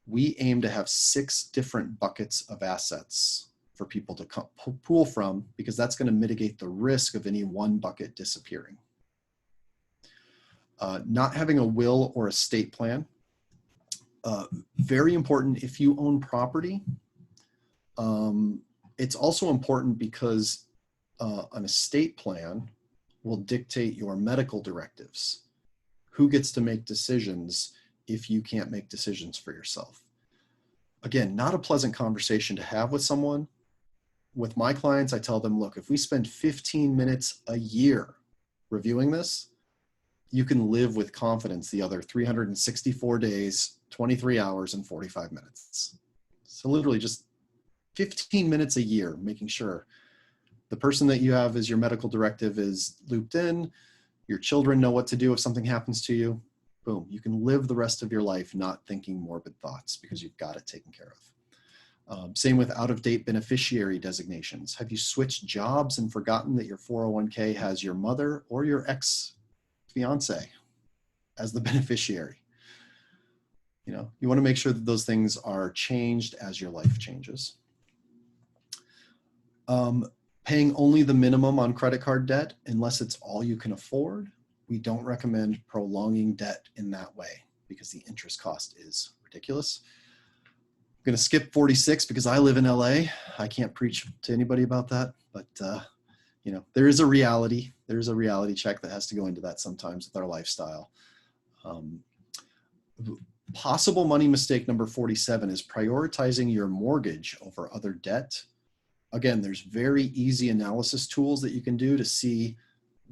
we aim to have 6 different buckets of assets for people to pool from, because that's going to mitigate the risk of any one bucket disappearing. Not having a will or estate plan. Very important if you own property. It's also important because an estate plan will dictate your medical directives. Who gets to make decisions if you can't make decisions for yourself? Again, not a pleasant conversation to have with someone. With my clients, I tell them, look, if we spend 15 minutes a year reviewing this, you can live with confidence the other 364 days, 23 hours, and 45 minutes. So literally just 15 minutes a year, making sure the person that you have as your medical directive is looped in, your children know what to do if something happens to you. Boom, you can live the rest of your life not thinking morbid thoughts because you've got it taken care of. Same with out-of-date beneficiary designations. Have you switched jobs and forgotten that your 401k has your mother or your ex-fiance as the beneficiary? You know, you want to make sure that those things are changed as your life changes. Paying only the minimum on credit card debt, unless it's all you can afford. We don't recommend prolonging debt in that way because the interest cost is ridiculous. I'm going to skip 46 because I live in LA. I can't preach to anybody about that, but you know, there is a reality. There's a reality check that has to go into that sometimes with our lifestyle. Possible money mistake number 47 is prioritizing your mortgage over other debt. Again, there's very easy analysis tools that you can do to see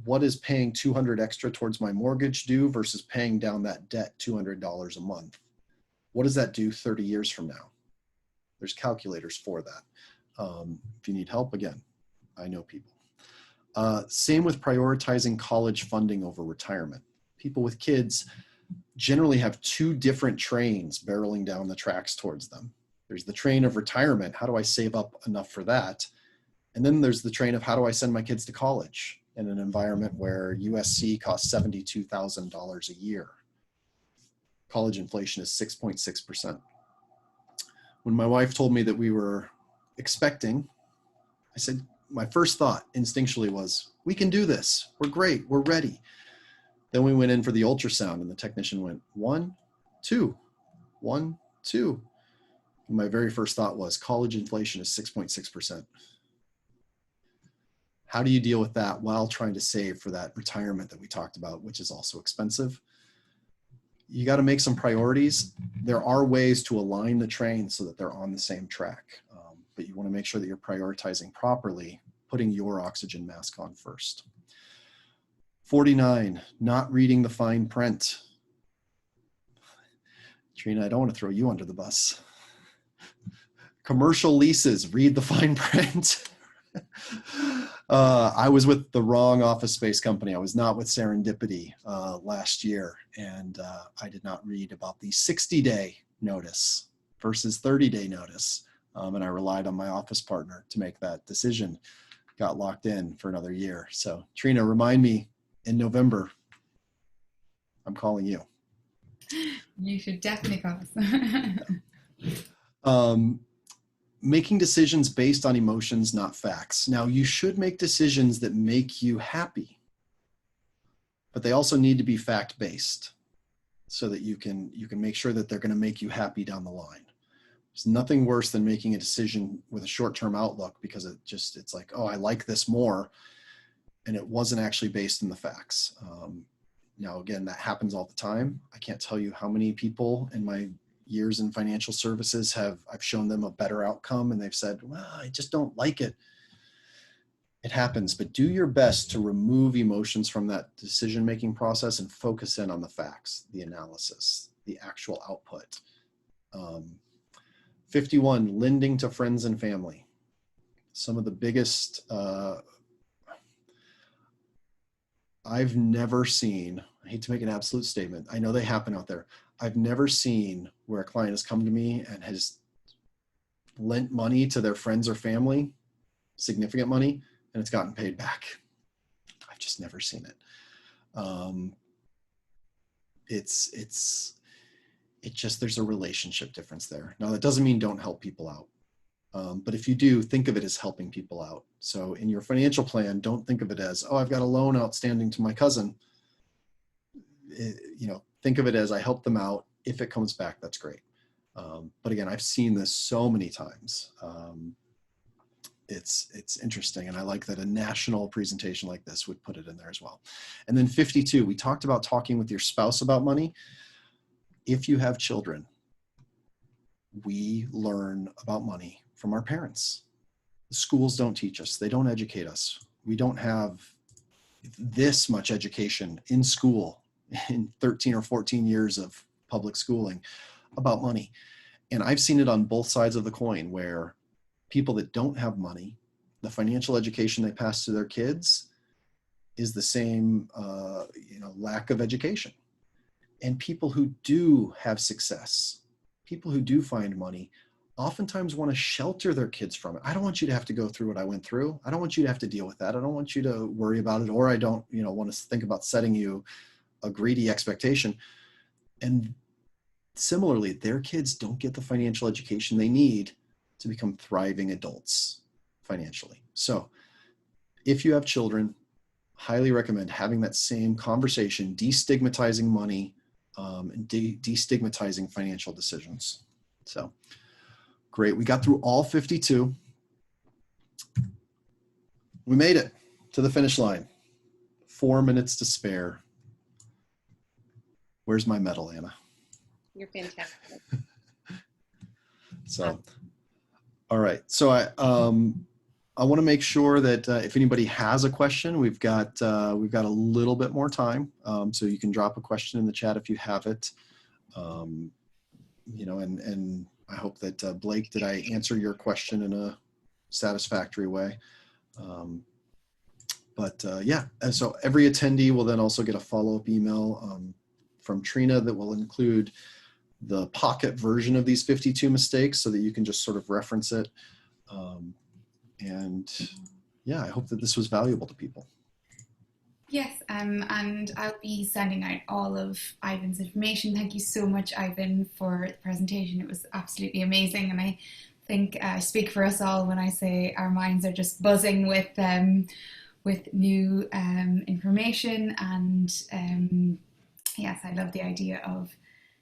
what is paying $200 extra towards my mortgage due versus paying down that debt $200 a month. What does that do 30 years from now? There's calculators for that. If you need help, again, I know people. Same with prioritizing college funding over retirement. People with kids generally have 2 different trains barreling down the tracks towards them. There's the train of retirement. How do I save up enough for that? And then there's the train of how do I send my kids to college in an environment where USC costs $72,000 a year. College inflation is 6.6%. When my wife told me that we were expecting, I said, my first thought instinctually was, we can do this. We're great. We're ready. Then we went in for the ultrasound and the technician went, 1, 2, 1, 2. And my very first thought was college inflation is 6.6%. How do you deal with that while trying to save for that retirement that we talked about, which is also expensive? You got to make some priorities. There are ways to align the trains so that they're on the same track, but you want to make sure that you're prioritizing properly, putting your oxygen mask on first. 49, not reading the fine print. Trina, I don't want to throw you under the bus. Commercial leases, read the fine print. I was with the wrong office space company. I was not with Serendipity last year, and I did not read about the 60-day notice versus 30-day notice, and I relied on my office partner to make that decision. got locked in for another year. So Trina, remind me in November, I'm calling you. You should definitely call us. Making decisions based on emotions, not facts. Now, you should make decisions that make you happy, but they also need to be fact-based so that you can make sure that they're going to make you happy down the line. There's nothing worse than making a decision with a short-term outlook because it's like, oh, I like this more, and it wasn't actually based in the facts. Now, again, that happens all the time. I can't tell you how many people in my years in financial services I've shown them a better outcome and they've said, well, I just don't like it. It happens, but do your best to remove emotions from that decision-making process and focus in on the facts, the analysis, the actual output. 51, lending to friends and family. Some of the biggest, I've never seen, I hate to make an absolute statement, I know they happen out there. I've never seen where a client has come to me and has lent money to their friends or family, significant money, and it's gotten paid back. I've just never seen it. There's a relationship difference there. Now, that doesn't mean don't help people out. But if you do, think of it as helping people out. So in your financial plan, don't think of it as, oh, I've got a loan outstanding to my cousin. Think of it as I help them out. If it comes back, that's great. But again, I've seen this so many times. It's interesting. And I like that a national presentation like this would put it in there as well. And then 52, we talked about talking with your spouse about money. If you have children, we learn about money from our parents. The schools don't teach us. They don't educate us. We don't have this much education in school in 13 or 14 years of public schooling about money. And I've seen it on both sides of the coin where people that don't have money, the financial education they pass to their kids is the same, lack of education. And people who do have success, people who do find money, oftentimes want to shelter their kids from it. I don't want you to have to go through what I went through. I don't want you to have to deal with that. I don't want you to worry about it, or I don't, want to think about setting you a greedy expectation. And similarly, their kids don't get the financial education they need to become thriving adults financially. So if you have children, highly recommend having that same conversation, destigmatizing money, and destigmatizing financial decisions. So great. We got through all 52. We made it to the finish line. 4 minutes to spare. Where's my medal, Anna? You're fantastic. So, all right. So I want to make sure that if anybody has a question, we've got a little bit more time. So you can drop a question in the chat if you have it. And I hope that Blake, did I answer your question in a satisfactory way? Yeah, and so every attendee will then also get a follow-up email from Trina that will include the pocket version of these 52 mistakes so that you can just sort of reference it. And yeah, I hope that this was valuable to people. Yes, and I'll be sending out all of Ivan's information. Thank you so much, Ivan, for the presentation. It was absolutely amazing, and I think I speak for us all when I say our minds are just buzzing with new information. And yes, I love the idea of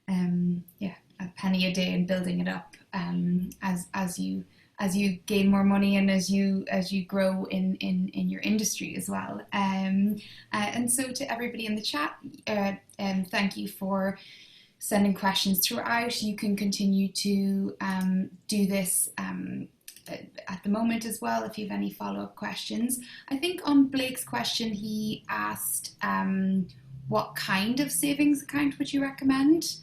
a penny a day and building it up as you gain more money and as you grow in your industry as well. And so to everybody in the chat, thank you for sending questions throughout. You can continue to do this at the moment as well if you have any follow-up questions. I think on Blake's question, he asked what kind of savings account would you recommend?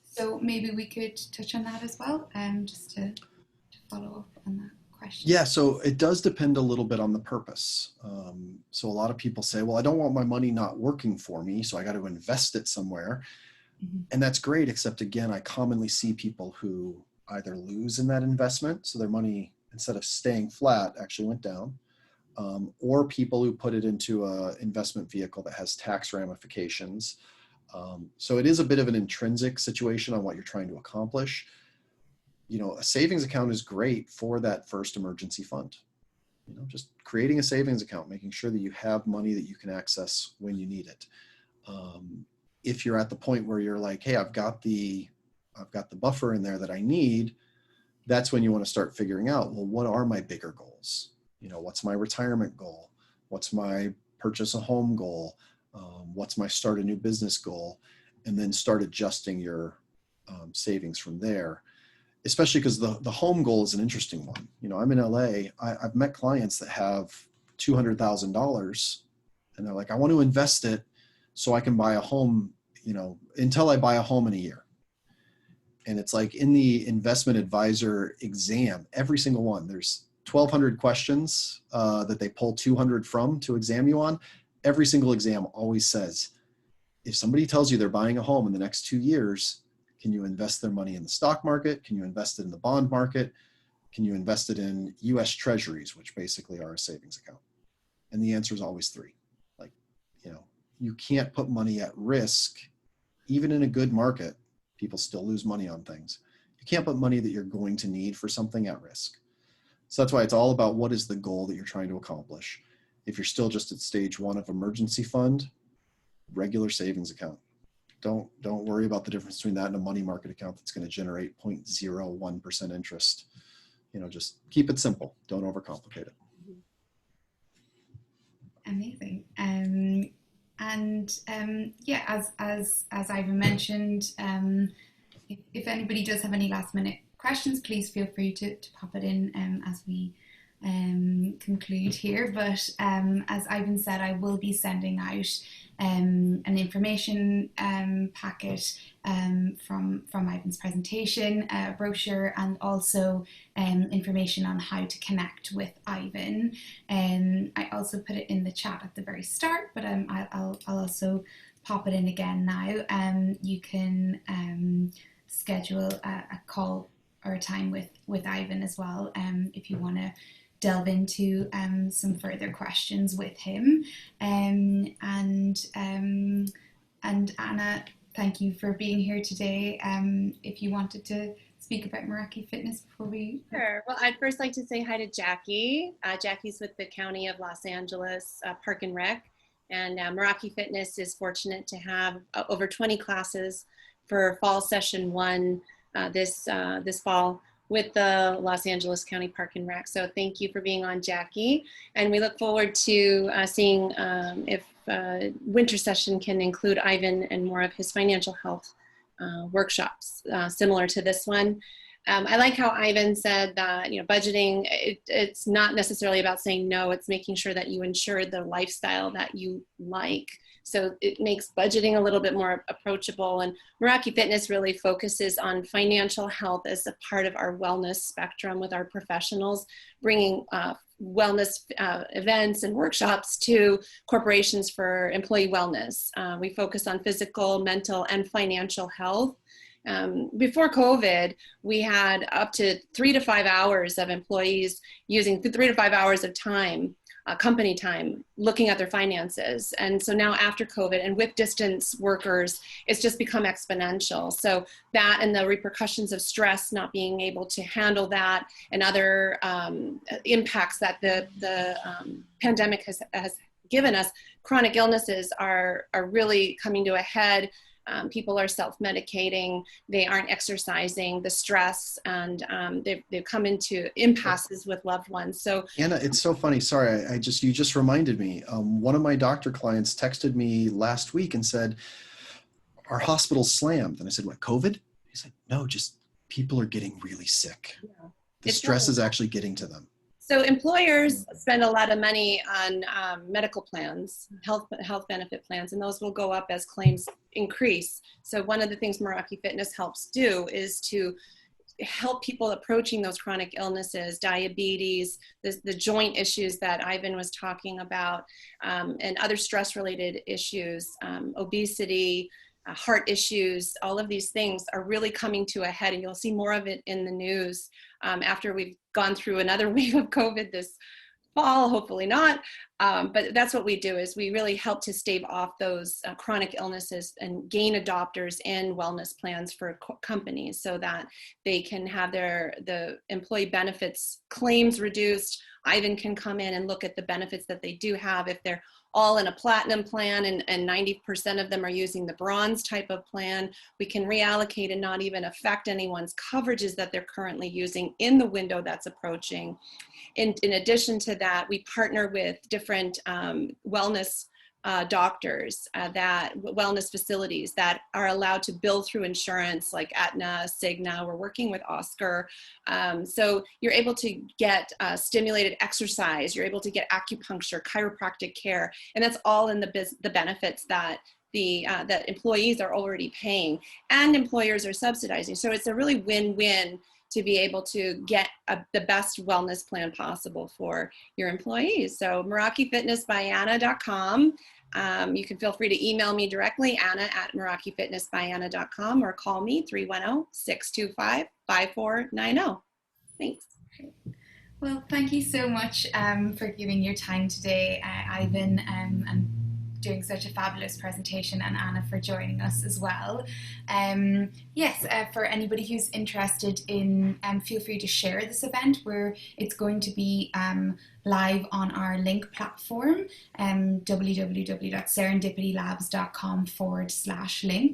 So maybe we could touch on that as well, just to follow up on that question. Yeah, so it does depend a little bit on the purpose. So a lot of people say, well, I don't want my money not working for me, so I got to invest it somewhere. Mm-hmm. And that's great, except again, I commonly see people who either lose in that investment, so their money, instead of staying flat, actually went down, or people who put it into an investment vehicle that has tax ramifications. So it is a bit of an intrinsic situation on what you're trying to accomplish. You know, a savings account is great for that first emergency fund. You know, just creating a savings account, making sure that you have money that you can access when you need it. If you're at the point where you're like, hey, I've got the buffer in there that I need, that's when you want to start figuring out, well, what are my bigger goals? You know, what's my retirement goal? What's my purchase a home goal? What's my start a new business goal? And then start adjusting your savings from there. Especially because the home goal is an interesting one. You know, I'm in LA. I've met clients that have $200,000 and they're like, I want to invest it so I can buy a home, you know, until I buy a home in a year. And it's like in the investment advisor exam, every single one, there's 1,200 questions that they pull 200 from to exam you on. Every single exam always says, if somebody tells you they're buying a home in the next 2 years, can you invest their money in the stock market? Can you invest it in the bond market? Can you invest it in US treasuries, which basically are a savings account? And the answer is always 3. Like, you know, you can't put money at risk. Even in a good market, people still lose money on things. You can't put money that you're going to need for something at risk. So that's why it's all about what is the goal that you're trying to accomplish. If you're still just at stage 1 of emergency fund, regular savings account. Don't worry about the difference between that and a money market account that's going to generate 0.01% interest. You know, just keep it simple. Don't overcomplicate it. Amazing. Yeah, as Ivan mentioned, if anybody does have any last minute questions, please feel free to pop it in as we conclude here. But as Ivan said, I will be sending out an information packet from Ivan's presentation, a brochure, and also information on how to connect with Ivan. I also put it in the chat at the very start, but I'll also pop it in again now. You can schedule a call or a time with Ivan as well if you want to delve into some further questions with him. And Anna, thank you for being here today. If you wanted to speak about Meraki Fitness before we... Sure. Well, I'd first like to say hi to Jackie. Jackie's with the County of Los Angeles Park and Rec. And Meraki Fitness is fortunate to have over 20 classes for fall session 1 this fall with the Los Angeles County Park and Rec. So thank you for being on, Jackie. And we look forward to seeing if winter session can include Ivan and more of his financial health workshops similar to this one. I like how Ivan said that, you know, budgeting, it's not necessarily about saying no, it's making sure that you ensure the lifestyle that you like. So it makes budgeting a little bit more approachable. And Meraki Fitness really focuses on financial health as a part of our wellness spectrum with our professionals, bringing wellness events and workshops to corporations for employee wellness. We focus on physical, mental, and financial health. Before COVID, we had up to 3 to 5 hours of employees using 3 to 5 hours of time, company time, looking at their finances. And so now after COVID and with distance workers, it's just become exponential. So that and the repercussions of stress, not being able to handle that, and other impacts that the pandemic has given us, chronic illnesses are really coming to a head. People are self-medicating, they aren't exercising, the stress, and they've come into impasses with loved ones. So Anna, it's so funny. Sorry, you just reminded me. One of my doctor clients texted me last week and said, our hospital's slammed. And I said, what, COVID? He said, no, just people are getting really sick. Yeah. The stress is actually getting to them. So employers spend a lot of money on medical plans, health benefit plans, and those will go up as claims increase. So one of the things Meraki Fitness helps do is to help people approaching those chronic illnesses, diabetes, the joint issues that Ivan was talking about, and other stress-related issues, obesity, heart issues. All of these things are really coming to a head, and you'll see more of it in the news after we've gone through another wave of COVID this fall, hopefully not. But that's what we do, is we really help to stave off those chronic illnesses and gain adopters in wellness plans for companies so that they can have the employee benefits claims reduced. Ivan can come in and look at the benefits that they do have. If they're all in a platinum plan and 90% of them are using the bronze type of plan, we can reallocate and not even affect anyone's coverages that they're currently using in the window that's approaching. In addition to that, we partner with different wellness doctors, wellness facilities that are allowed to bill through insurance, like Aetna, Cigna. We're working with Oscar. So you're able to get stimulated exercise, you're able to get acupuncture, chiropractic care, and that's all in the benefits that that employees are already paying and employers are subsidizing. So it's a really win-win to be able to get the best wellness plan possible for your employees. So MerakiFitnessByAnna.com. You can feel free to email me directly, Anna@MerakiFitnessByAnna.com, or call me 310-625-5490. Thanks. Well, thank you so much for giving your time today, Ivan, and doing such a fabulous presentation, and Anna for joining us as well. Yes, for anybody who's interested in, feel free to share this event, where it's going to be live on our LINC platform, www.serendipitylabs.com/LINC.